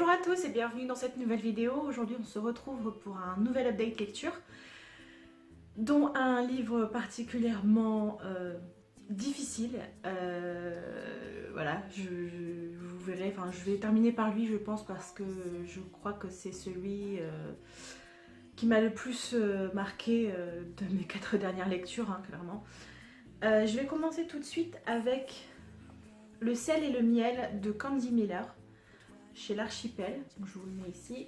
Bonjour à tous et bienvenue dans cette nouvelle vidéo. Aujourd'hui on se retrouve pour un nouvel update lecture, dont un livre particulièrement difficile. Voilà, vous verrez, enfin je vais terminer par lui je pense parce que je crois que c'est celui qui m'a le plus marqué de mes 4 dernières lectures, hein, clairement. Je vais commencer tout de suite avec Le sel et le miel de Candy Miller, chez l'Archipel. Je vous le mets ici.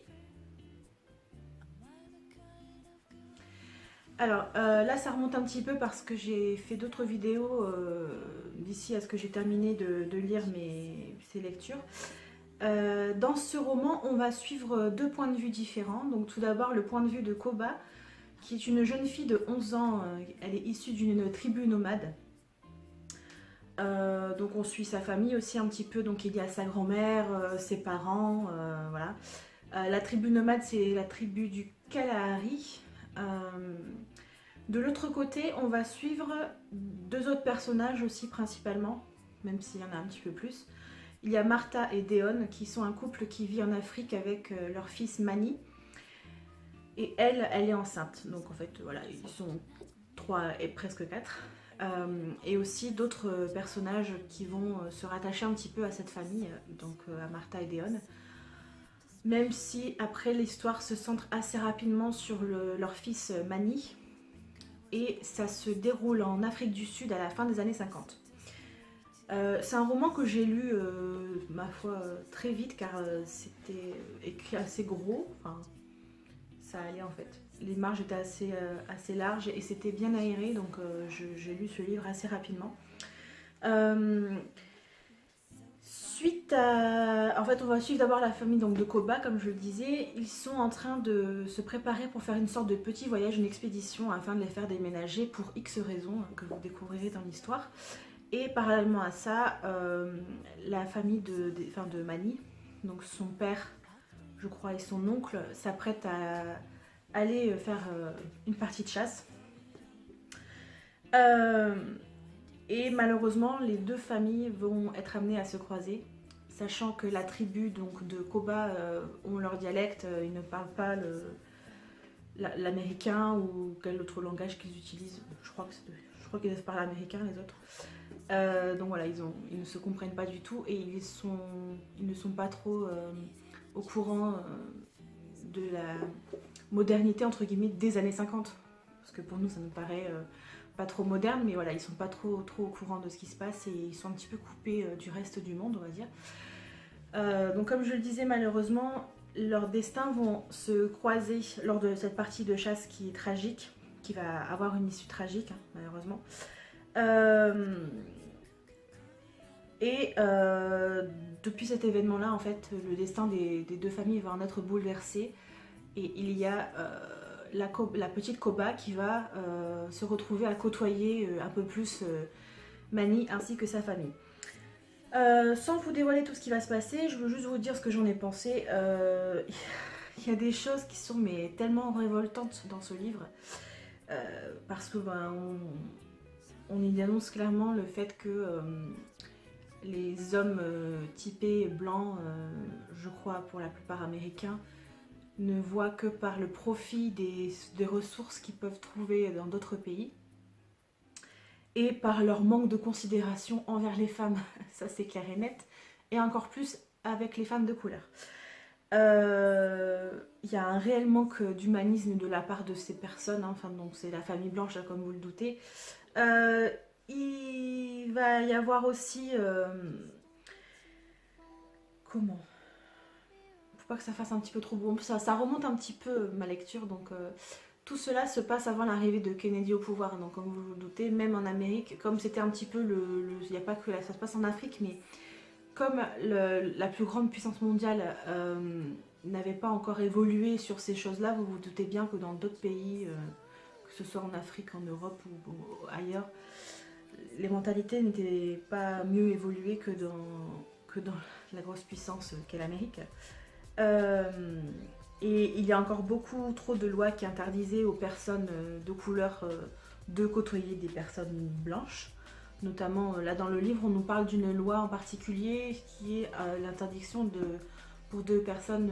Alors là ça remonte un petit peu parce que j'ai fait d'autres vidéos d'ici à ce que j'ai terminé de lire ces lectures. Dans ce roman on va suivre deux points de vue différents. Donc tout d'abord le point de vue de Koba, qui est une jeune fille de 11 ans. Elle est issue d'une tribu nomade. Donc on suit sa famille aussi un petit peu. Donc il y a sa grand-mère, ses parents, voilà. La tribu nomade c'est la tribu du Kalahari. De l'autre côté, on va suivre deux autres personnages aussi principalement, même s'il y en a un petit peu plus. Il y a Martha et Deon qui sont un couple qui vit en Afrique avec leur fils Mani. Et elle est enceinte. Donc en fait, voilà, ils sont 3 et presque 4. Et aussi d'autres personnages qui vont se rattacher un petit peu à cette famille, donc à Martha et Deon. Même si après l'histoire se centre assez rapidement sur leur fils Mani. Et ça se déroule en Afrique du Sud à la fin des années 50. C'est un roman que j'ai lu, ma foi, très vite car c'était écrit assez gros. Enfin, ça allait en fait. Les marges étaient assez larges et c'était bien aéré, donc j'ai lu ce livre assez rapidement. En fait, on va suivre d'abord la famille donc, de Koba, comme je le disais. Ils sont en train de se préparer pour faire une sorte de petit voyage, une expédition, afin de les faire déménager pour X raisons que vous découvrirez dans l'histoire. Et parallèlement à ça, la famille de Mani, donc son père, je crois, et son oncle, s'apprêtent à aller faire une partie de chasse. Et malheureusement, les deux familles vont être amenées à se croiser, sachant que la tribu donc, de Koba ont leur dialecte, ils ne parlent pas l'américain ou quel autre langage qu'ils utilisent. Je crois qu'ils parlent américain les autres. Donc voilà, ils ne se comprennent pas du tout et ils ne sont pas trop au courant de la modernité entre guillemets des années 50. Parce que pour nous ça nous paraît pas trop moderne, mais voilà, ils sont pas trop au courant de ce qui se passe et ils sont un petit peu coupés du reste du monde, on va dire. Donc comme je le disais, malheureusement, leurs destins vont se croiser lors de cette partie de chasse qui est tragique, qui va avoir une issue tragique, hein, malheureusement. Depuis cet événement-là, en fait, le destin des deux familles va en être bouleversé. Et il y a la petite Koba qui va se retrouver à côtoyer un peu plus Mani ainsi que sa famille. Sans vous dévoiler tout ce qui va se passer, je veux juste vous dire ce que j'en ai pensé. Il y a des choses qui sont mais, tellement révoltantes dans ce livre. Parce que on y annonce clairement le fait que les hommes typés blancs, je crois pour la plupart américains, ne voient que par le profit des ressources qu'ils peuvent trouver dans d'autres pays et par leur manque de considération envers les femmes, ça c'est clair et net, et encore plus avec les femmes de couleur. Il y a un réel manque d'humanisme de la part de ces personnes, hein, enfin, donc c'est la famille blanche, hein, comme vous le doutez. Il va y avoir aussi... comment ? Faut pas que ça fasse un petit peu trop beau. Ça remonte un petit peu ma lecture, donc tout cela se passe avant l'arrivée de Kennedy au pouvoir. Donc comme vous vous doutez, même en Amérique, comme c'était un petit peu il n'y a pas que ça se passe en Afrique, mais comme la plus grande puissance mondiale n'avait pas encore évolué sur ces choses-là, vous vous doutez bien que dans d'autres pays, que ce soit en Afrique, en Europe ou ailleurs, les mentalités n'étaient pas mieux évoluées que dans la grosse puissance qu'est l'Amérique. Et il y a encore beaucoup trop de lois qui interdisaient aux personnes de couleur de côtoyer des personnes blanches. Notamment, là dans le livre, on nous parle d'une loi en particulier qui est l'interdiction pour deux personnes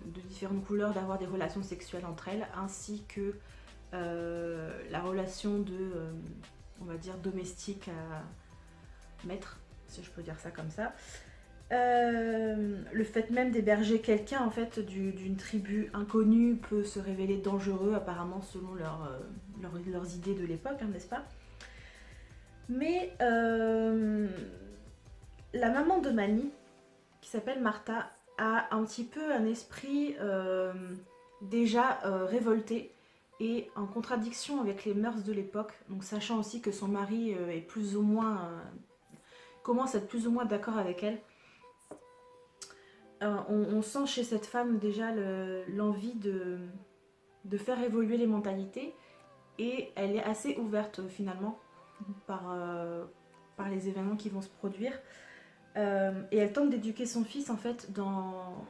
de différentes couleurs d'avoir des relations sexuelles entre elles, ainsi que la relation de, on va dire, domestique à maître, si je peux dire ça comme ça. Le fait même d'héberger quelqu'un en fait d'une tribu inconnue peut se révéler dangereux apparemment selon leurs idées de l'époque, hein, n'est-ce pas? Mais la maman de Manny, qui s'appelle Martha, a un petit peu un esprit déjà révolté et en contradiction avec les mœurs de l'époque, donc sachant aussi que son mari est plus ou moins commence à être plus ou moins d'accord avec elle. On sent chez cette femme déjà l'envie de faire évoluer les mentalités et elle est assez ouverte finalement par les événements qui vont se produire. Et elle tente d'éduquer son fils en fait dans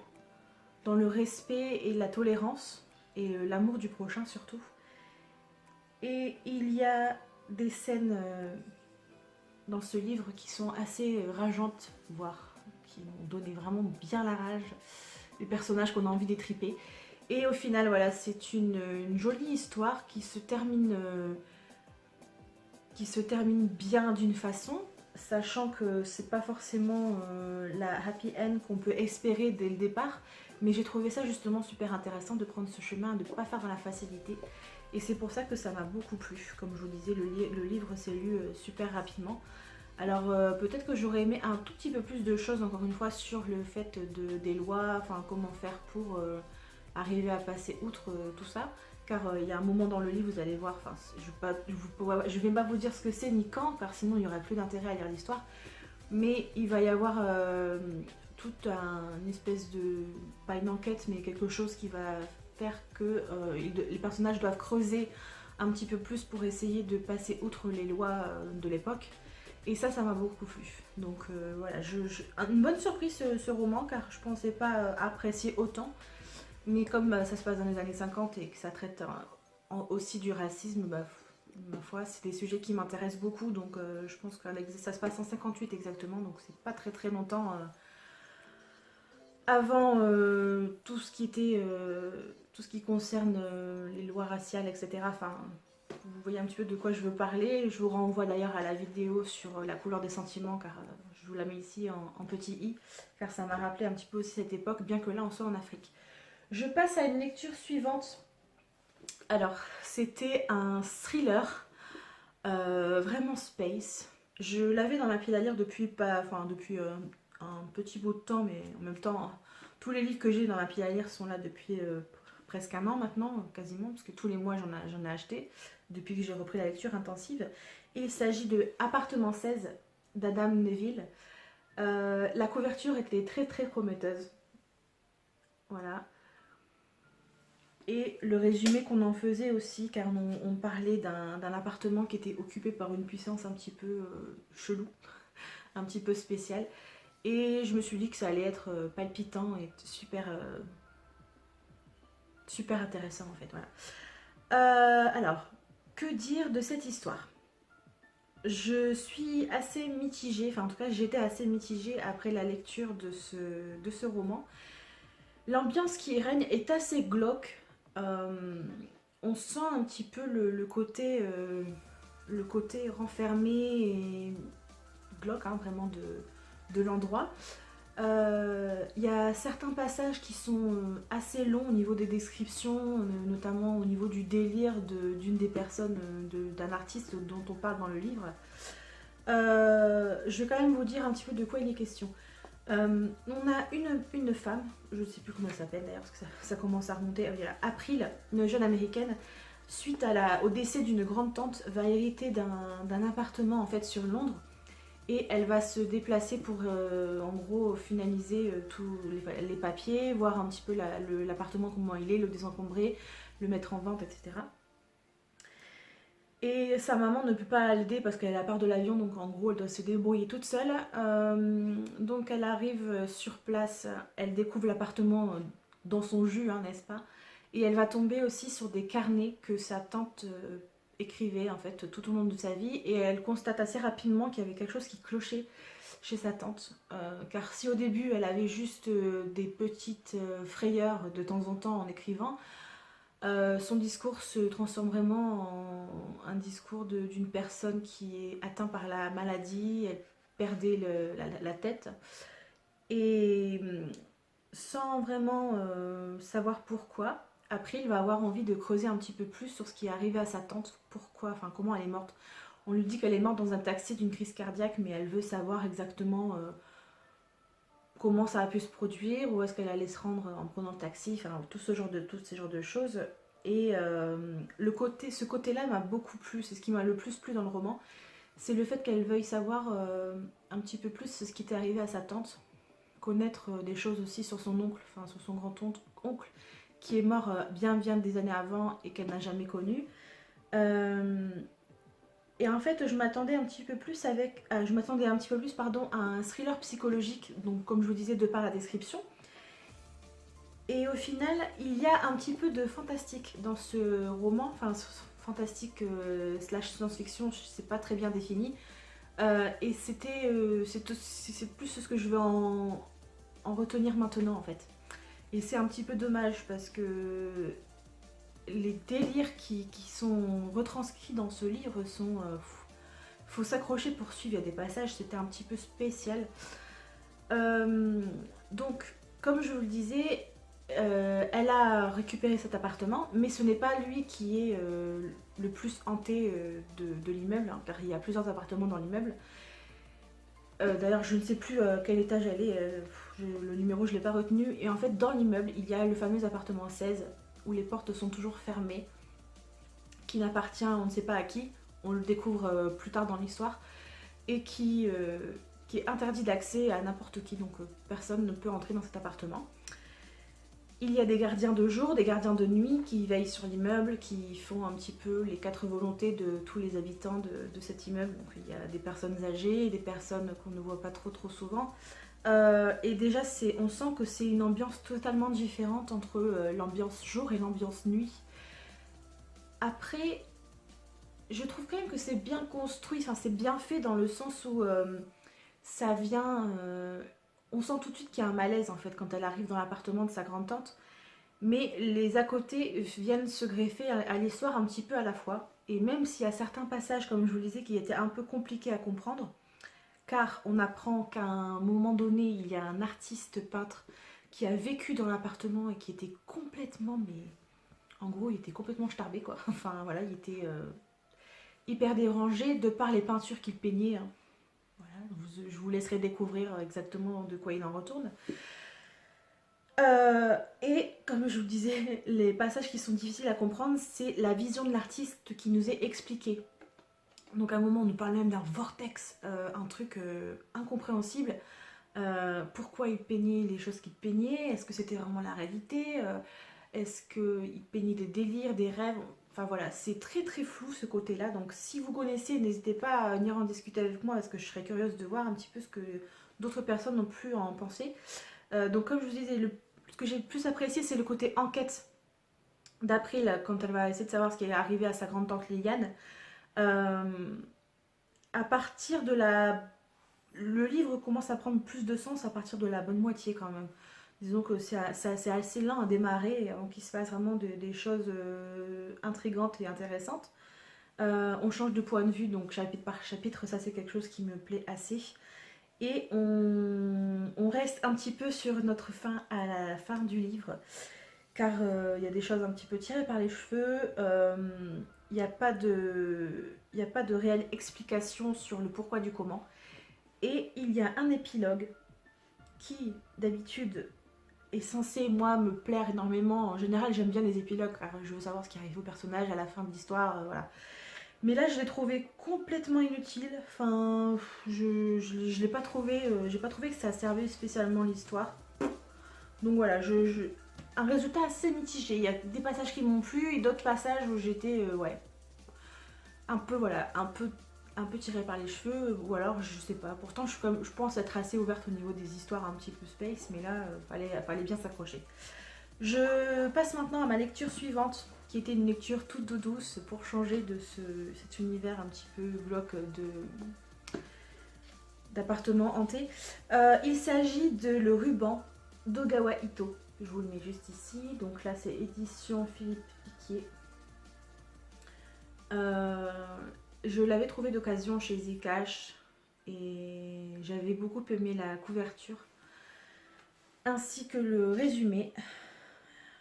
le respect et la tolérance et l'amour du prochain surtout. Et il y a des scènes dans ce livre qui sont assez rageantes, voire qui m'ont donné vraiment bien la rage, les personnages qu'on a envie d'étriper. Et au final, voilà, c'est une jolie histoire qui se termine bien d'une façon, sachant que c'est pas forcément la happy end qu'on peut espérer dès le départ, mais j'ai trouvé ça justement super intéressant de prendre ce chemin, de ne pas faire dans la facilité. Et c'est pour ça que ça m'a beaucoup plu. Comme je vous disais, le livre s'est lu super rapidement. Alors peut-être que j'aurais aimé un tout petit peu plus de choses, encore une fois, sur le fait des lois, enfin comment faire pour arriver à passer outre tout ça. Car il y a un moment dans le livre, vous allez voir, enfin, je vais pas vous dire ce que c'est ni quand, car sinon il n'y aurait plus d'intérêt à lire l'histoire. Mais il va y avoir toute une espèce de, pas une enquête, mais quelque chose qui va faire que les personnages doivent creuser un petit peu plus pour essayer de passer outre les lois de l'époque. Et ça m'a beaucoup plu. Donc voilà, une bonne surprise ce roman, car je pensais pas apprécier autant. Mais comme ça se passe dans les années 50 et que ça traite aussi du racisme, bah, ma foi, c'est des sujets qui m'intéressent beaucoup. Donc je pense que ça se passe en 58 exactement, donc c'est pas très très longtemps avant tout ce qui concerne les lois raciales, etc. Enfin, vous voyez un petit peu de quoi je veux parler. Je vous renvoie d'ailleurs à la vidéo sur la couleur des sentiments, car je vous la mets ici en petit i, car ça m'a rappelé un petit peu aussi cette époque, bien que là on soit en Afrique. Je passe à une lecture suivante. Alors, c'était un thriller, vraiment space. Je l'avais dans ma pile à lire depuis un petit bout de temps, mais en même temps, tous les livres que j'ai dans ma pile à lire sont là depuis presque un an maintenant, quasiment, parce que tous les mois j'en ai acheté, depuis que j'ai repris la lecture intensive. Et il s'agit de Appartement 16 d'Adam Neville. La couverture était très très prometteuse. Voilà. Et le résumé qu'on en faisait aussi, car on parlait d'un appartement qui était occupé par une puissance un petit peu chelou, un petit peu spéciale. Et je me suis dit que ça allait être palpitant et super intéressant en fait. Voilà. Alors, que dire de cette histoire? Je suis assez mitigée, enfin en tout cas j'étais assez mitigée après la lecture de ce roman. L'ambiance qui règne est assez glauque. On sent un petit peu le côté renfermé et glauque, hein, vraiment de l'endroit. Il y a certains passages qui sont assez longs au niveau des descriptions, notamment au niveau du délire d'une des personnes, d'un artiste dont on parle dans le livre. Je vais quand même vous dire un petit peu de quoi il est question. On a une femme, je ne sais plus comment elle s'appelle d'ailleurs parce que ça commence à remonter, April, une jeune américaine, suite au décès d'une grande tante, va hériter d'un appartement en fait sur Londres et elle va se déplacer pour en gros finaliser tous les papiers, voir un petit peu l'appartement comment il est, le désencombrer, le mettre en vente, etc. Et sa maman ne peut pas l'aider parce qu'elle a peur de l'avion, donc en gros elle doit se débrouiller toute seule. Donc elle arrive sur place, elle découvre l'appartement dans son jus, hein, n'est-ce pas? Et elle va tomber aussi sur des carnets que sa tante écrivait en fait tout au long de sa vie. Et elle constate assez rapidement qu'il y avait quelque chose qui clochait chez sa tante. Car si au début elle avait juste des petites frayeurs de temps en temps en écrivant, son discours se transforme vraiment en un discours d'une personne qui est atteinte par la maladie, elle perdait la tête. Et sans vraiment savoir pourquoi, après il va avoir envie de creuser un petit peu plus sur ce qui est arrivé à sa tante, pourquoi, enfin comment elle est morte. On lui dit qu'elle est morte dans un taxi d'une crise cardiaque, mais elle veut savoir exactement comment ça a pu se produire, où est-ce qu'elle allait se rendre en prenant le taxi, enfin tout tous ces genres de choses. Et ce côté-là m'a beaucoup plu, c'est ce qui m'a le plus plu dans le roman, c'est le fait qu'elle veuille savoir un petit peu plus ce qui était arrivé à sa tante, connaître des choses aussi sur son oncle, enfin sur son grand-oncle, qui est mort bien des années avant et qu'elle n'a jamais connu. Euh, et en fait, je m'attendais un petit peu plus à un thriller psychologique, donc comme je vous disais de par la description. Et au final, il y a un petit peu de fantastique dans ce roman, enfin fantastique slash science-fiction, je sais pas très bien défini. Et c'est plus ce que je veux en retenir maintenant en fait. Et c'est un petit peu dommage parce que les délires qui sont retranscrits dans ce livre sont... faut s'accrocher pour suivre, il y a des passages, c'était un petit peu spécial. Donc, comme je vous le disais, elle a récupéré cet appartement, mais ce n'est pas lui qui est le plus hanté de l'immeuble, hein, car il y a plusieurs appartements dans l'immeuble. D'ailleurs, je ne sais plus quel étage elle est, le numéro je ne l'ai pas retenu. Et en fait, dans l'immeuble, il y a le fameux appartement 16, où les portes sont toujours fermées, qui n'appartient on ne sait pas à qui, on le découvre plus tard dans l'histoire, et qui est interdit d'accès à n'importe qui, donc personne ne peut entrer dans cet appartement. Il y a des gardiens de jour, des gardiens de nuit qui veillent sur l'immeuble, qui font un petit peu les quatre volontés de tous les habitants de cet immeuble. Donc il y a des personnes âgées, des personnes qu'on ne voit pas trop souvent. Et déjà, on sent que c'est une ambiance totalement différente entre l'ambiance jour et l'ambiance nuit. Après, je trouve quand même que c'est bien construit, enfin c'est bien fait dans le sens où ça vient... on sent tout de suite qu'il y a un malaise en fait quand elle arrive dans l'appartement de sa grande-tante. Mais les à côté viennent se greffer à l'histoire un petit peu à la fois. Et même s'il y a certains passages, comme je vous le disais, qui étaient un peu compliqués à comprendre, car on apprend qu'à un moment donné, il y a un artiste peintre qui a vécu dans l'appartement et qui était complètement, mais en gros, il était complètement starbé quoi. Enfin voilà, il était hyper dérangé de par les peintures qu'il peignait, hein. Voilà, je vous laisserai découvrir exactement de quoi il en retourne. Et comme je vous disais, les passages qui sont difficiles à comprendre, c'est la vision de l'artiste qui nous est expliquée. Donc à un moment, on nous parle même d'un vortex, un truc incompréhensible. Pourquoi il peignait les choses qu'il peignait? Est-ce que c'était vraiment la réalité? Est-ce qu'il peignait des délires, des rêves? Enfin voilà, c'est très flou ce côté-là. Donc si vous connaissez, n'hésitez pas à venir en discuter avec moi parce que je serais curieuse de voir un petit peu ce que d'autres personnes ont pu en penser. Donc comme je vous disais, ce que j'ai le plus apprécié, c'est le côté enquête d'April quand elle va essayer de savoir ce qui est arrivé à sa grande-tante Liliane. À partir de le livre commence à prendre plus de sens à partir de la bonne moitié quand même. Disons que c'est assez lent à démarrer avant qu'il se passe vraiment des choses intrigantes et intéressantes. On change de point de vue, donc chapitre par chapitre, ça c'est quelque chose qui me plaît assez. Et on reste un petit peu sur notre fin à la fin du livre, car il y a des choses un petit peu tirées par les cheveux. Il n'y a pas de réelle explication sur le pourquoi du comment. Et il y a un épilogue qui, d'habitude, est censé, moi, me plaire énormément. En général, j'aime bien les épilogues, car je veux savoir ce qui arrive au personnage à la fin de l'histoire, voilà. Mais là, je l'ai trouvé complètement inutile. Enfin, je l'ai pas trouvé. J'ai pas trouvé que ça servait spécialement l'histoire. Donc voilà, un résultat assez mitigé. Il y a des passages qui m'ont plu et d'autres passages où j'étais, ouais, un peu, voilà, un peu tiré par les cheveux. Ou alors, je sais pas. Pourtant, je pense être assez ouverte au niveau des histoires un petit peu space, mais là, fallait bien s'accrocher. Je passe maintenant à ma lecture suivante, qui était une lecture toute douce pour changer de cet univers un petit peu glauque d'appartement hanté. Il s'agit de Le Ruban d'Ogawa Ito. Je vous le mets juste ici. Donc là, c'est édition Philippe Piquier. Je l'avais trouvé d'occasion chez Zcash et j'avais beaucoup aimé la couverture ainsi que le résumé.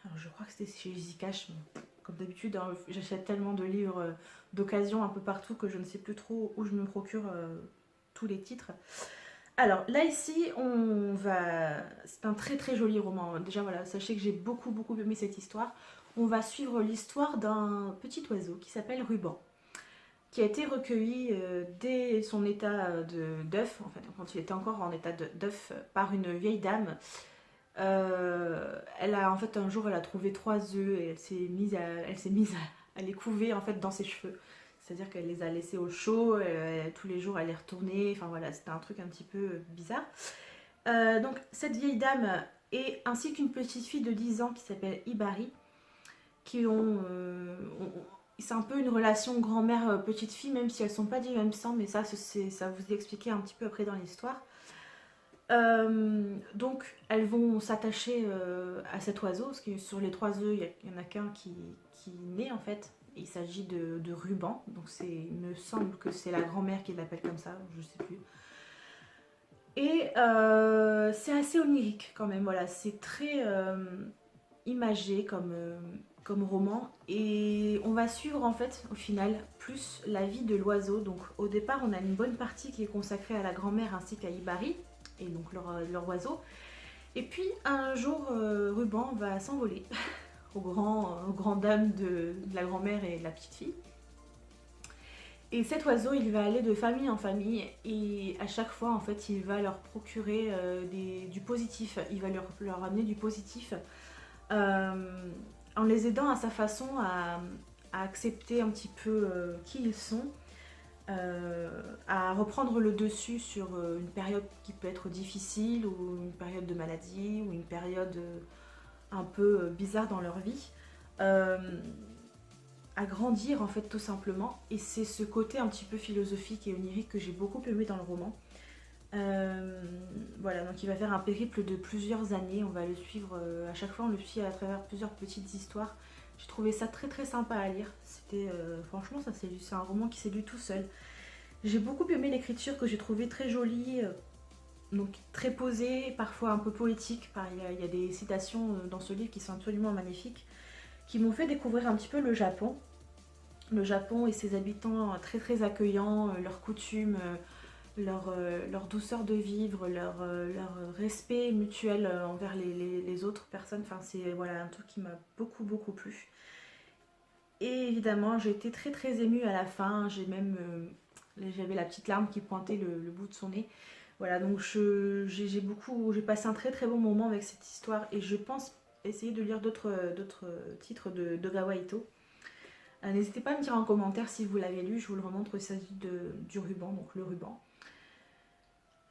Alors, je crois que c'était chez Zcash, mais comme d'habitude, hein, j'achète tellement de livres d'occasion un peu partout que je ne sais plus trop où je me procure tous les titres. Alors là ici, c'est un très très joli roman. Déjà voilà, sachez que j'ai beaucoup aimé cette histoire. On va suivre l'histoire d'un petit oiseau qui s'appelle Ruban, qui a été recueilli dès son état d'œuf, en fait, quand il était encore en état d'œuf, par une vieille dame. En fait, un jour, elle a trouvé 3 œufs et elle s'est mise à les couver en fait dans ses cheveux. C'est-à-dire qu'elle les a laissés au chaud, tous les jours elle les retournait, enfin voilà, c'était un truc un petit peu bizarre. Donc cette vieille dame ainsi qu'une petite fille de 10 ans qui s'appelle Ibari, qui c'est un peu une relation grand-mère petite fille, même si elles sont pas du même sang, mais ça vous est expliqué un petit peu après dans l'histoire. Donc elles vont s'attacher à cet oiseau, parce que sur les 3 œufs, il y en a qu'un qui naît en fait. Il s'agit de Ruban, donc il me semble que c'est la grand-mère qui l'appelle comme ça, je sais plus. Et c'est assez onirique quand même, voilà, c'est très imagé comme roman. Et on va suivre en fait au final plus la vie de l'oiseau. Donc au départ on a une bonne partie qui est consacrée à la grand-mère ainsi qu'à Ibari, et donc leur oiseau. Et puis un jour Ruban va s'envoler aux grandes dames de la grand-mère et de la petite fille. Et cet oiseau, il va aller de famille en famille et à chaque fois, en fait, il va leur procurer du positif. Il va leur amener du positif en les aidant à sa façon à accepter un petit peu qui ils sont, à reprendre le dessus sur une période qui peut être difficile ou une période de maladie ou une période un peu bizarre dans leur vie. À grandir en fait tout simplement, et c'est ce côté un petit peu philosophique et onirique que j'ai beaucoup aimé dans le roman. Voilà, donc il va faire un périple de plusieurs années, on va le suivre à chaque fois, on le suit à travers plusieurs petites histoires. J'ai trouvé ça très très sympa à lire, c'était franchement c'est un roman qui s'est lu tout seul. J'ai beaucoup aimé l'écriture que j'ai trouvée très jolie, donc très posée, parfois un peu poétique. Il y a des citations dans ce livre qui sont absolument magnifiques, qui m'ont fait découvrir un petit peu le Japon. Le Japon et ses habitants très très accueillants, leurs coutumes, leur douceur de vivre, leur respect mutuel envers les autres personnes. Enfin, c'est voilà, un truc qui m'a beaucoup plu. Et évidemment, j'ai été très très émue à la fin. J'avais la petite larme qui pointait le bout de son nez. Voilà, donc j'ai passé un très très bon moment avec cette histoire, et je pense essayer de lire d'autres titres de Gawa Ito. N'hésitez pas à me dire en commentaire si vous l'avez lu, je vous le remontre, il s'agit du Ruban, donc Le Ruban.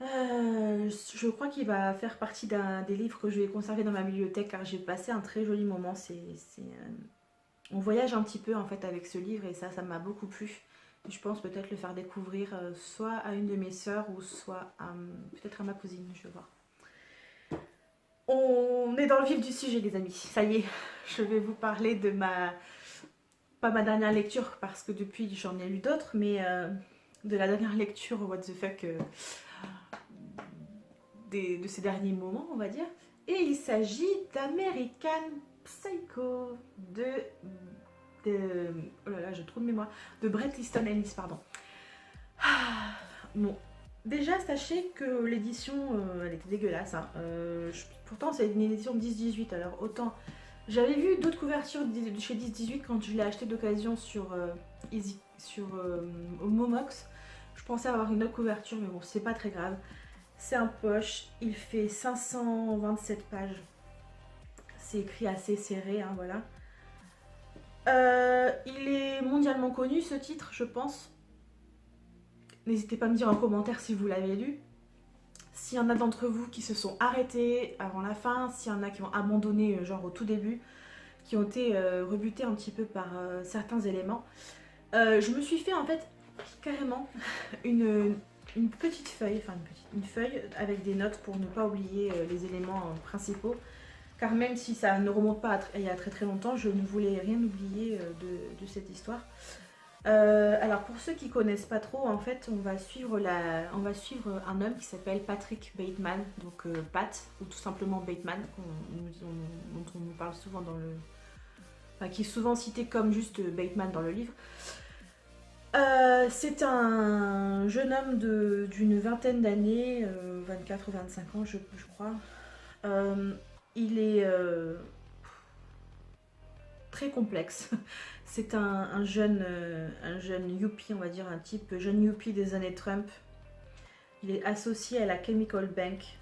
Je crois qu'il va faire partie des livres que je vais conserver dans ma bibliothèque, car j'ai passé un très joli moment. On voyage un petit peu en fait avec ce livre, et ça m'a beaucoup plu. Je pense peut-être le faire découvrir soit à une de mes sœurs ou soit peut-être à ma cousine, je vais voir. On est dans le vif du sujet les amis, ça y est, je vais vous parler de pas ma dernière lecture, parce que depuis j'en ai lu d'autres, mais de la dernière lecture what the fuck de ces derniers moments, on va dire. Et il s'agit d'American Psycho oh là là, j'ai trop de mémoire, de Bret Easton Ellis, pardon. Bon, déjà sachez que l'édition elle était dégueulasse, hein. Pourtant c'est une édition 10-18, alors autant j'avais vu d'autres couvertures de chez 10-18 quand je l'ai acheté d'occasion sur Momox. Je pensais avoir une autre couverture, mais bon, c'est pas très grave. C'est un poche, il fait 527 pages. C'est écrit assez serré, hein, voilà. Il est mondialement connu ce titre, je pense. N'hésitez pas à me dire en commentaire si vous l'avez lu. S'il y en a d'entre vous qui se sont arrêtés avant la fin, s'il y en a qui ont abandonné genre au tout début, qui ont été rebutés un petit peu par certains éléments. Je me suis fait en fait carrément une petite feuille, enfin une feuille avec des notes pour ne pas oublier les éléments principaux. Car même si ça ne remonte pas il y a très très longtemps, je ne voulais rien oublier de cette histoire. Alors pour ceux qui connaissent pas trop, en fait, on va suivre un homme qui s'appelle Patrick Bateman, donc Pat, ou tout simplement Bateman, dont on nous parle souvent enfin, qui est souvent cité comme juste Bateman dans le livre. C'est un jeune homme d'une vingtaine d'années, 24 ou 25 ans je crois. Il est très complexe. C'est un jeune youpi, on va dire, un type jeune youpi des années Trump. Il est associé à la Chemical Bank.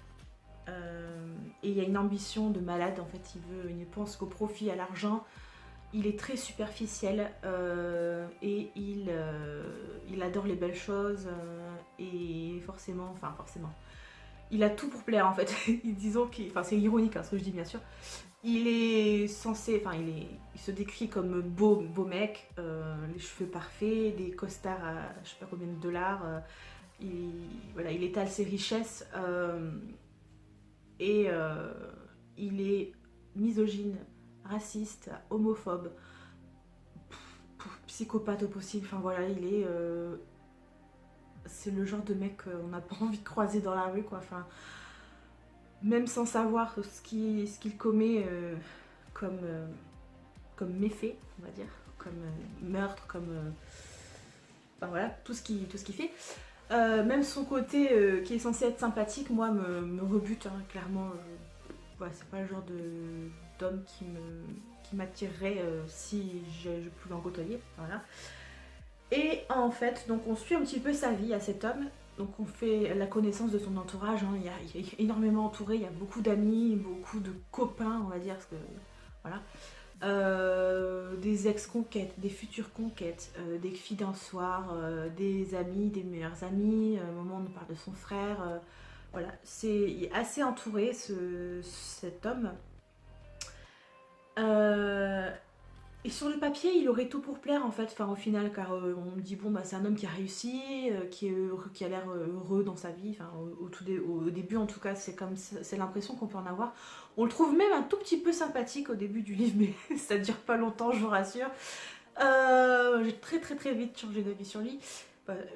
Et il y a une ambition de malade, en fait, il ne pense qu'au profit, à l'argent. Il est très superficiel et il adore les belles choses et forcément, il a tout pour plaire en fait. Disons c'est ironique hein, ce que je dis bien sûr. Il est censé, il se décrit comme beau mec, les cheveux parfaits, des costards à je sais pas combien de dollars. Il étale ses richesses et il est misogyne, raciste, homophobe, psychopathe au possible. Enfin voilà, c'est le genre de mec qu'on n'a pas envie de croiser dans la rue quoi. Enfin, même sans savoir ce qu'il commet comme méfait, on va dire, comme meurtre, comme enfin voilà, tout ce qu'il fait. Même son côté qui est censé être sympathique, moi me rebute hein, clairement. Voilà, c'est pas le genre d'homme qui m'attirerait si je pouvais en côtoyer. Voilà. Et en fait, donc on suit un petit peu sa vie à cet homme. Donc on fait la connaissance de son entourage. Hein. Il est énormément entouré, il y a beaucoup d'amis, beaucoup de copains, on va dire. Parce que, voilà. Des ex-conquêtes, des futures conquêtes, des filles d'un soir, des amis, des meilleurs amis. À un moment, on nous parle de son frère. Voilà, il est assez entouré, cet homme. Et sur le papier, il aurait tout pour plaire en fait, enfin au final, car on me dit bon bah c'est un homme qui a réussi, qui a l'air heureux dans sa vie, enfin au début en tout cas c'est l'impression qu'on peut en avoir. On le trouve même un tout petit peu sympathique au début du livre, mais ça dure pas longtemps, je vous rassure. J'ai très vite changé d'avis sur lui,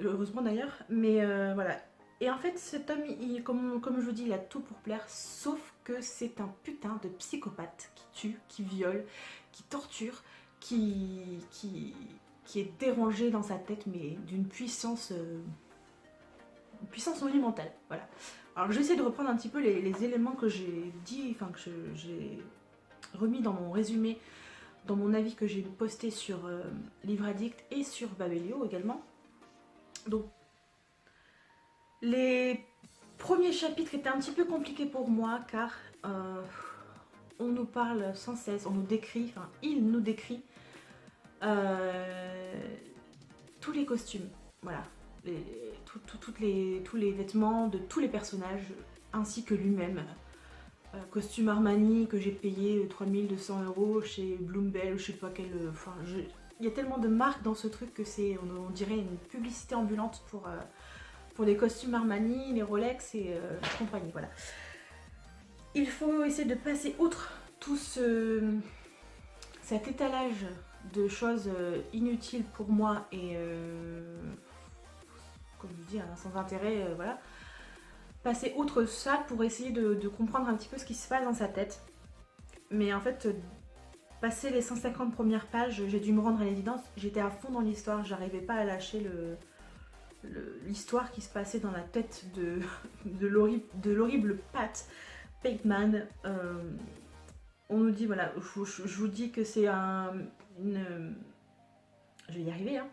heureusement d'ailleurs, mais voilà. Et en fait cet homme, comme je vous dis, il a tout pour plaire, sauf que c'est un putain de psychopathe qui tue, qui viole, qui torture, qui est dérangé dans sa tête, mais d'une puissance monumentale. Voilà. Alors j'essaie de reprendre un petit peu les éléments que j'ai dit, enfin que j'ai remis dans mon résumé, dans mon avis que j'ai posté sur Livre Addict et sur Babelio également. Donc les premiers chapitres étaient un petit peu compliqués pour moi car on nous parle sans cesse, on nous décrit, enfin il nous décrit tous les costumes, voilà, tous les vêtements de tous les personnages, ainsi que lui-même. Costume Armani que j'ai payé 3200 € chez Bloombell, je sais pas quelle. Enfin, il y a tellement de marques dans ce truc que on dirait une publicité ambulante pour les costumes Armani, les Rolex et compagnie, voilà. Il faut essayer de passer outre tout cet étalage de choses inutiles pour moi et comme je dis, hein, sans intérêt, voilà. Passer outre ça pour essayer de comprendre un petit peu ce qui se passe dans sa tête. Mais en fait, passer les 150 premières pages, j'ai dû me rendre à l'évidence, j'étais à fond dans l'histoire, j'arrivais pas à lâcher l'histoire qui se passait dans la tête de l'horrible Pat Bateman. On nous dit, voilà, je vous dis que c'est je vais y arriver, hein.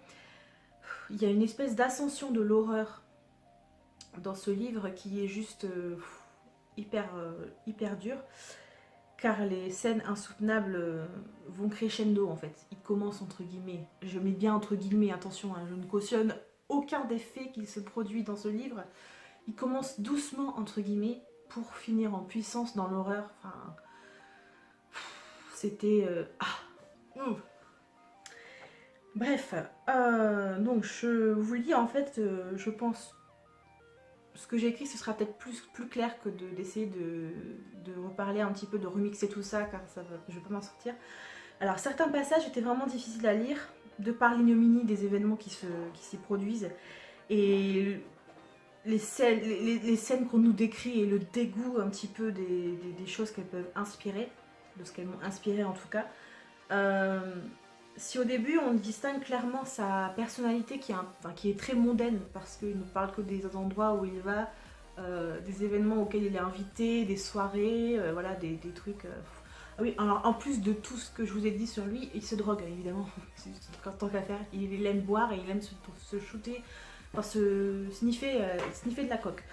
Il y a une espèce d'ascension de l'horreur dans ce livre qui est juste hyper dur, car les scènes insoutenables vont crescendo en fait. Ils commencent entre guillemets, je mets bien entre guillemets, attention, hein, je ne cautionne aucun des faits qu'il se produit dans ce livre. Il commence doucement entre guillemets pour finir en puissance dans l'horreur. Enfin, c'était bref, donc je vous le dis en fait, je pense ce que j'ai écrit, ce sera peut-être plus clair que d'essayer de reparler un petit peu, de remixer tout ça, car je ne vais pas m'en sortir. Alors certains passages étaient vraiment difficiles à lire, de par l'ignominie des événements qui s'y produisent, et les scènes qu'on nous décrit, et le dégoût un petit peu des choses qu'elles peuvent inspirer, de ce qu'elles m'ont inspiré en tout cas. Si au début on distingue clairement sa personnalité qui est très mondaine, parce qu'il ne parle que des endroits où il va, des événements auxquels il est invité, des soirées, voilà, des trucs... Ah oui, alors en plus de tout ce que je vous ai dit sur lui, il se drogue évidemment, tant qu'à faire. Il aime boire et il aime se shooter, enfin se sniffer de la coke.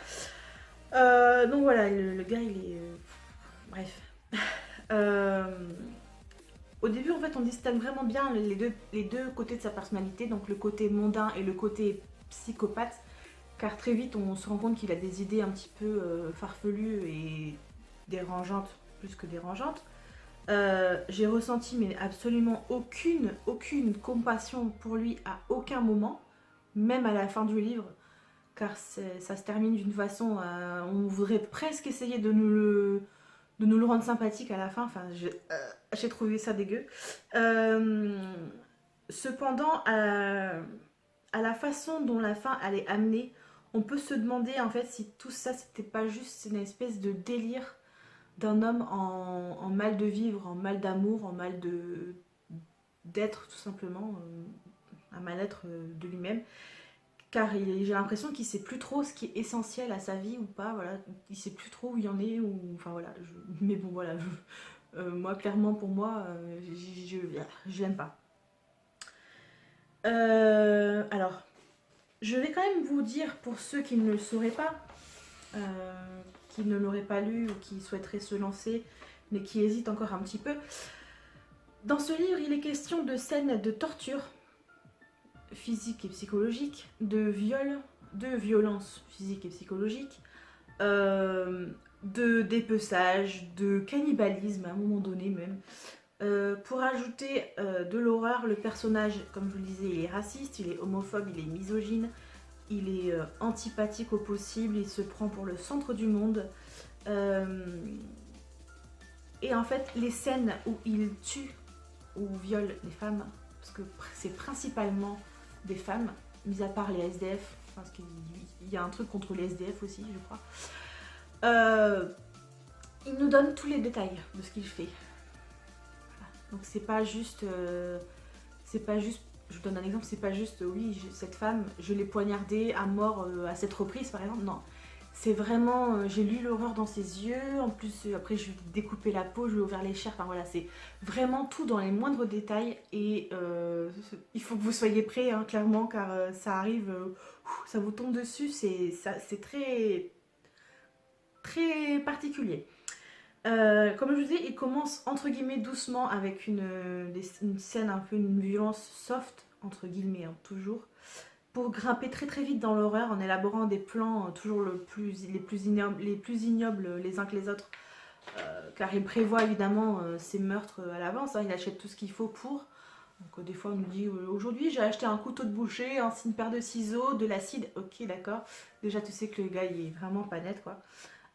Donc voilà, le gars il est... bref. Au début, en fait, on distingue vraiment bien les deux côtés de sa personnalité, donc le côté mondain et le côté psychopathe, car très vite, on se rend compte qu'il a des idées un petit peu farfelues et dérangeantes, plus que dérangeantes. J'ai ressenti mais absolument aucune compassion pour lui à aucun moment, même à la fin du livre, car ça se termine d'une façon, on voudrait presque essayer de nous le rendre sympathique à la fin. Enfin, j'ai trouvé ça dégueu. Cependant, à la façon dont la fin elle est amenée, on peut se demander en fait si tout ça c'était pas juste une espèce de délire d'un homme en mal de vivre, en mal d'amour, en mal d'être tout simplement, un mal-être de lui-même. Car j'ai l'impression qu'il sait plus trop ce qui est essentiel à sa vie ou pas, voilà, il sait plus trop où il en est, ou enfin voilà, mais bon voilà, moi clairement pour moi, je l'aime pas. Alors, je vais quand même vous dire pour ceux qui ne le sauraient pas, qui ne l'auraient pas lu ou qui souhaiteraient se lancer, mais qui hésitent encore un petit peu. Dans ce livre, il est question de scènes de torture physique et psychologique, de viol, de violence physique et psychologique, de dépeçage, de cannibalisme à un moment donné même. Pour ajouter de l'horreur, le personnage, comme je vous le disais, il est raciste, il est homophobe, il est misogyne, il est antipathique au possible, il se prend pour le centre du monde. Et en fait, les scènes où il tue ou viole les femmes, parce que c'est principalement des femmes, mis à part les SDF, parce qu'il y a un truc contre les SDF aussi, je crois. Il nous donne tous les détails de ce qu'il fait. Voilà. Donc c'est pas juste, je vous donne un exemple, c'est pas juste, oui, cette femme, je l'ai poignardée à mort à cette reprise par exemple, non. C'est vraiment, j'ai lu l'horreur dans ses yeux, en plus après je lui ai découpé la peau, je lui ai ouvert les chairs, enfin voilà, c'est vraiment tout dans les moindres détails et il faut que vous soyez prêts, hein, clairement, car ça arrive, ça vous tombe dessus, c'est très, très particulier. Comme je vous dis, il commence entre guillemets doucement avec une scène un peu, une violence soft, entre guillemets, hein, toujours, pour grimper très très vite dans l'horreur en élaborant des plans toujours les plus ignobles les uns que les autres, car il prévoit évidemment ses meurtres à l'avance, hein, il achète tout ce qu'il faut pour. Donc des fois on nous dit aujourd'hui j'ai acheté un couteau de boucher, une paire de ciseaux, de l'acide, ok d'accord, déjà tu sais que le gars il est vraiment pas net quoi.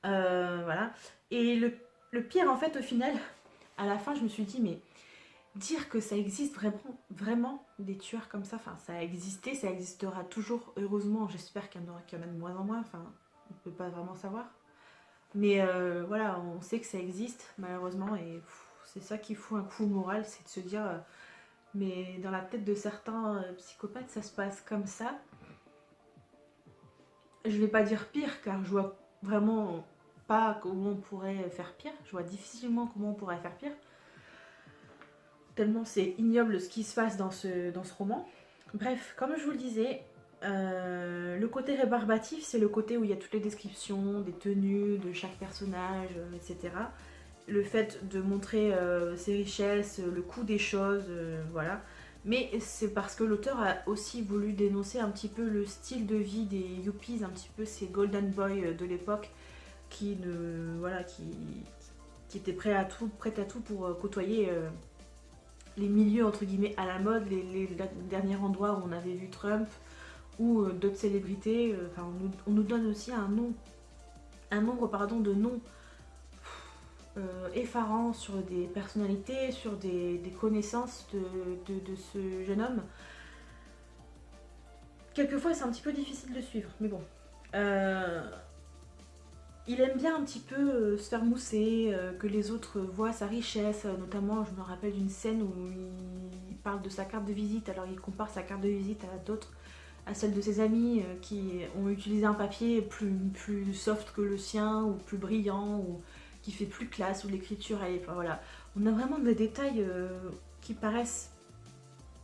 Voilà. Et le pire en fait au final, à la fin je me suis dit mais dire que ça existe vraiment des tueurs comme ça, enfin ça a existé, ça existera toujours, heureusement, j'espère qu'il y en a de moins en moins, enfin on peut pas vraiment savoir. Mais voilà, on sait que ça existe malheureusement et c'est ça qui fout un coup au moral, c'est de se dire mais dans la tête de certains psychopathes ça se passe comme ça. Je vais pas dire pire car je vois vraiment pas comment on pourrait faire pire, je vois difficilement comment on pourrait faire pire. Tellement c'est ignoble ce qui se passe dans ce roman. Bref, comme je vous le disais, le côté rébarbatif, c'est le côté où il y a toutes les descriptions des tenues de chaque personnage, etc. Le fait de montrer ses richesses, le coût des choses, voilà. Mais c'est parce que l'auteur a aussi voulu dénoncer un petit peu le style de vie des yuppies, un petit peu ces golden boys de l'époque qui étaient prêts à tout pour côtoyer les milieux entre guillemets à la mode, les derniers endroits où on avait vu Trump, ou d'autres célébrités. Enfin, on nous donne aussi un nombre pardon, de noms effarants sur des personnalités, sur des connaissances de ce jeune homme. Quelquefois, c'est un petit peu difficile de suivre, mais bon. Il aime bien un petit peu se faire mousser, que les autres voient sa richesse. Notamment, je me rappelle d'une scène où il parle de sa carte de visite. Alors, il compare sa carte de visite à d'autres, à celle de ses amis qui ont utilisé un papier plus soft que le sien, ou plus brillant, ou qui fait plus classe, ou l'écriture, enfin voilà. On a vraiment des détails qui paraissent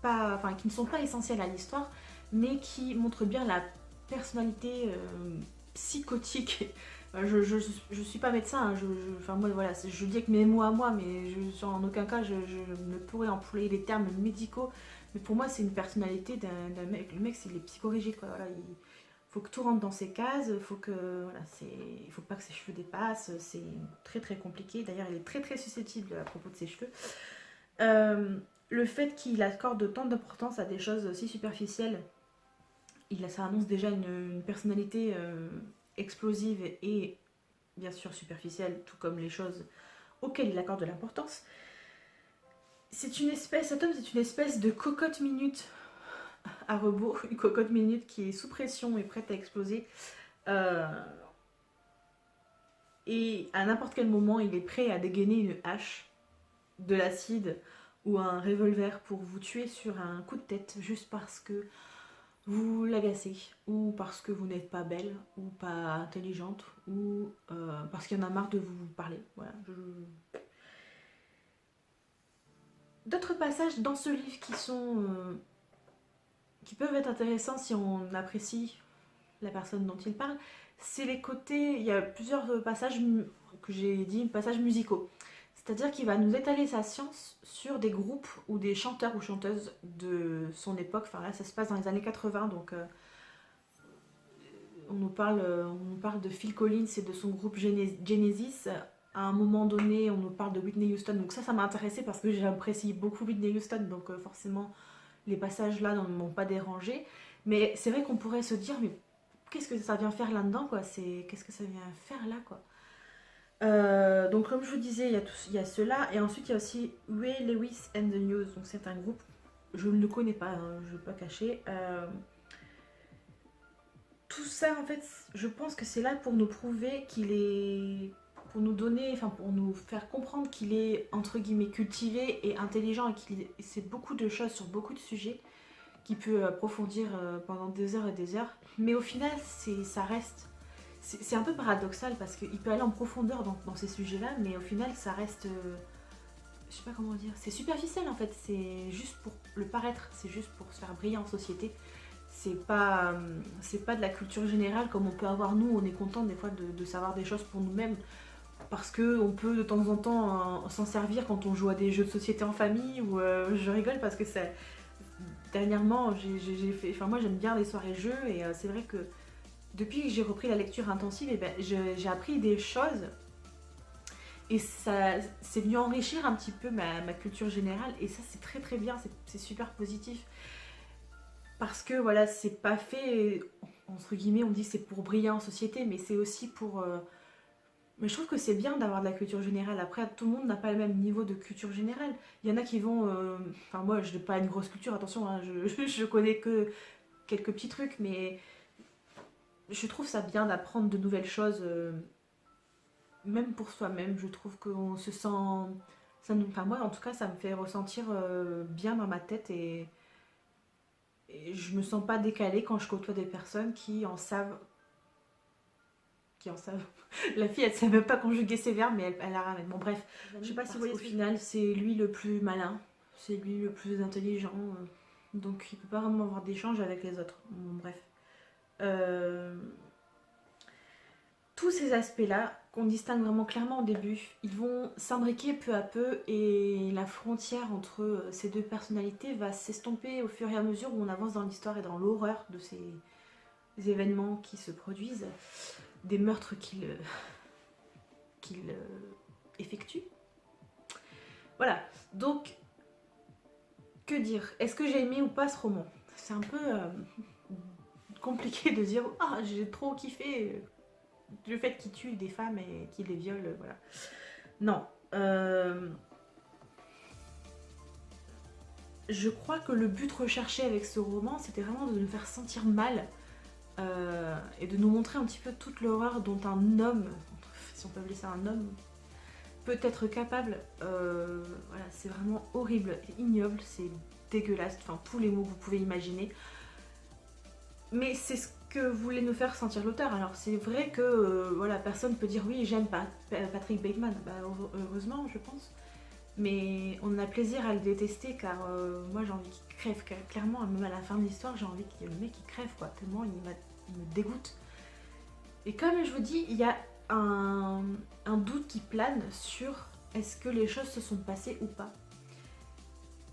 pas, enfin, qui ne sont pas essentiels à l'histoire, mais qui montrent bien la personnalité psychotique. Je suis pas médecin, hein, enfin moi voilà, je dis que mes mots à moi, mais en aucun cas je ne pourrais employer les termes médicaux. Mais pour moi, c'est une personnalité d'un mec. Le mec, il est psychorigide, quoi. Voilà, il faut que tout rentre dans ses cases, voilà, il faut pas que ses cheveux dépassent. C'est très très compliqué. D'ailleurs, il est très très susceptible à propos de ses cheveux. Le fait qu'il accorde tant d'importance à des choses si superficielles, ça annonce déjà une personnalité explosive et bien sûr superficielle, tout comme les choses auxquelles il accorde de l'importance. Cet homme, c'est une espèce de cocotte minute à rebours, une cocotte minute qui est sous pression et prête à exploser. Et à n'importe quel moment, il est prêt à dégainer une hache, de l'acide ou un revolver pour vous tuer sur un coup de tête, juste parce que vous l'agacez, ou parce que vous n'êtes pas belle, ou pas intelligente, ou parce qu'il y en a marre de vous parler. Voilà. D'autres passages dans ce livre qui peuvent être intéressants si on apprécie la personne dont il parle, c'est les côtés. Il y a plusieurs passages que j'ai dit, passages musicaux. C'est-à-dire qu'il va nous étaler sa science sur des groupes ou des chanteurs ou chanteuses de son époque. Enfin là, ça se passe dans les années 80, donc on nous parle de Phil Collins et de son groupe Genesis. À un moment donné, on nous parle de Whitney Houston. Donc ça m'a intéressé parce que j'apprécie beaucoup Whitney Houston. Donc forcément, les passages là ne m'ont pas dérangé. Mais c'est vrai qu'on pourrait se dire, mais qu'est-ce que ça vient faire là-dedans, quoi? Qu'est-ce que ça vient faire là, quoi? Donc comme je vous disais, il y a ceux-là. Et ensuite, il y a aussi Ray Lewis and the News. Donc c'est un groupe, je ne le connais pas, hein, je ne vais pas cacher. Tout ça, en fait, je pense que c'est là pour nous prouver qu'il est... Pour nous donner, enfin pour nous faire comprendre qu'il est, entre guillemets, cultivé et intelligent, et qu'il sait beaucoup de choses sur beaucoup de sujets, qu'il peut approfondir pendant des heures et des heures. Mais au final, ça reste... C'est un peu paradoxal parce qu'il peut aller en profondeur dans ces sujets-là, mais au final, ça reste... je sais pas comment dire. C'est superficiel, en fait. C'est juste pour le paraître. C'est juste pour se faire briller en société. C'est pas de la culture générale comme on peut avoir nous. On est content des fois de savoir des choses pour nous-mêmes. Parce qu'on peut de temps en temps s'en servir quand on joue à des jeux de société en famille. Ou je rigole parce que ça... Dernièrement, j'ai fait... Enfin, moi, j'aime bien les soirées jeux. Et c'est vrai que depuis que j'ai repris la lecture intensive, et ben, j'ai appris des choses. Et ça, c'est venu enrichir un petit peu ma culture générale. Et ça, c'est très très bien. C'est super positif. Parce que voilà, c'est pas fait, entre guillemets, on dit c'est pour briller en société, mais c'est aussi pour... Mais je trouve que c'est bien d'avoir de la culture générale. Après, tout le monde n'a pas le même niveau de culture générale. Il y en a qui vont... Enfin, moi, je n'ai pas une grosse culture, attention, hein, je connais que quelques petits trucs, mais je trouve ça bien d'apprendre de nouvelles choses, même pour soi-même. Je trouve qu'on se sent... Enfin, moi, en tout cas, ça me fait ressentir bien dans ma tête et je me sens pas décalée quand je côtoie des personnes qui en savent. La fille, elle sait même pas conjuguer ses verbes, mais elle la ramène. Bon, bref, je sais pas si vous voyez. Au final, c'est lui le plus malin, c'est lui le plus intelligent, donc il peut pas vraiment avoir d'échange avec les autres. Bon, bref. Tous ces aspects-là, qu'on distingue vraiment clairement au début, ils vont s'imbriquer peu à peu et la frontière entre ces deux personnalités va s'estomper au fur et à mesure où on avance dans l'histoire et dans l'horreur de ces événements qui se produisent, des meurtres qu'il effectue. Voilà, donc, que dire? Est-ce que j'ai aimé ou pas ce roman? C'est un peu compliqué de dire ah j'ai trop kiffé le fait qu'il tue des femmes et qu'il les viole, voilà. Non. Je crois que le but recherché avec ce roman, c'était vraiment de nous faire sentir mal et de nous montrer un petit peu toute l'horreur dont un homme, si on peut appeler ça un homme, peut être capable. Voilà, c'est vraiment horrible, ignoble, c'est dégueulasse, enfin tous les mots que vous pouvez imaginer. Mais c'est ce que voulait nous faire sentir l'auteur. Alors c'est vrai que voilà, personne peut dire oui j'aime Patrick Bateman, bah, heureusement je pense. Mais on a plaisir à le détester car moi j'ai envie qu'il crève. Clairement, même à la fin de l'histoire, j'ai envie que le mec il crève quoi, tellement il me dégoûte. Et comme je vous dis, il y a un doute qui plane sur est-ce que les choses se sont passées ou pas.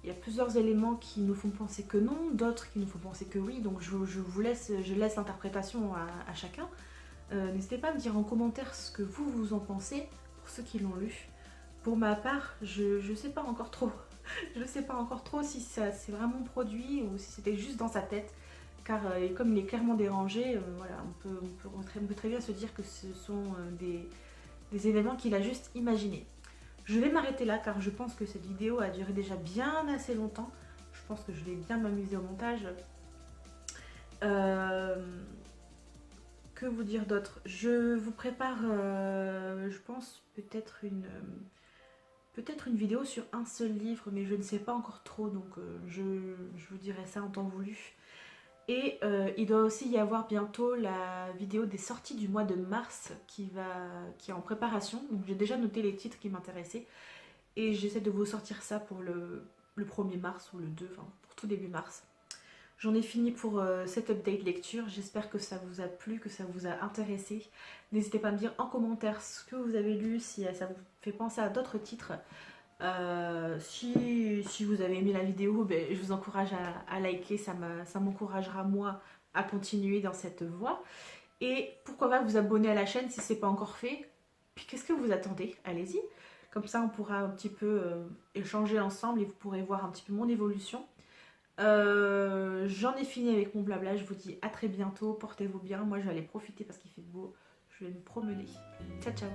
Il y a plusieurs éléments qui nous font penser que non, d'autres qui nous font penser que oui, donc je laisse l'interprétation à chacun. N'hésitez pas à me dire en commentaire ce que vous en pensez, pour ceux qui l'ont lu. Pour ma part, je sais pas encore trop. Je sais pas encore trop si ça s'est vraiment produit ou si c'était juste dans sa tête. Car comme il est clairement dérangé, voilà, on peut très bien se dire que ce sont des événements qu'il a juste imaginés. Je vais m'arrêter là car je pense que cette vidéo a duré déjà bien assez longtemps. Je pense que je vais bien m'amuser au montage. Que vous dire d'autre? Je vous prépare, je pense, peut-être une vidéo sur un seul livre, mais je ne sais pas encore trop, donc je vous dirai ça en temps voulu. Et il doit aussi y avoir bientôt la vidéo des sorties du mois de mars qui est en préparation. Donc j'ai déjà noté les titres qui m'intéressaient. Et j'essaie de vous sortir ça pour le 1er mars ou le 2, enfin pour tout début mars. J'en ai fini pour cette update lecture. J'espère que ça vous a plu, que ça vous a intéressé. N'hésitez pas à me dire en commentaire ce que vous avez lu, si ça vous fait penser à d'autres titres. Si vous avez aimé la vidéo, ben, je vous encourage à liker, ça m'encouragera moi à continuer dans cette voie. Et pourquoi pas vous abonner à la chaîne si ce n'est pas encore fait. Puis qu'est-ce que vous attendez? Allez-y. Comme ça on pourra un petit peu échanger ensemble et vous pourrez voir un petit peu mon évolution. J'en ai fini avec mon blabla, je vous dis à très bientôt, portez-vous bien. Moi je vais aller profiter parce qu'il fait beau, je vais me promener. Ciao ciao.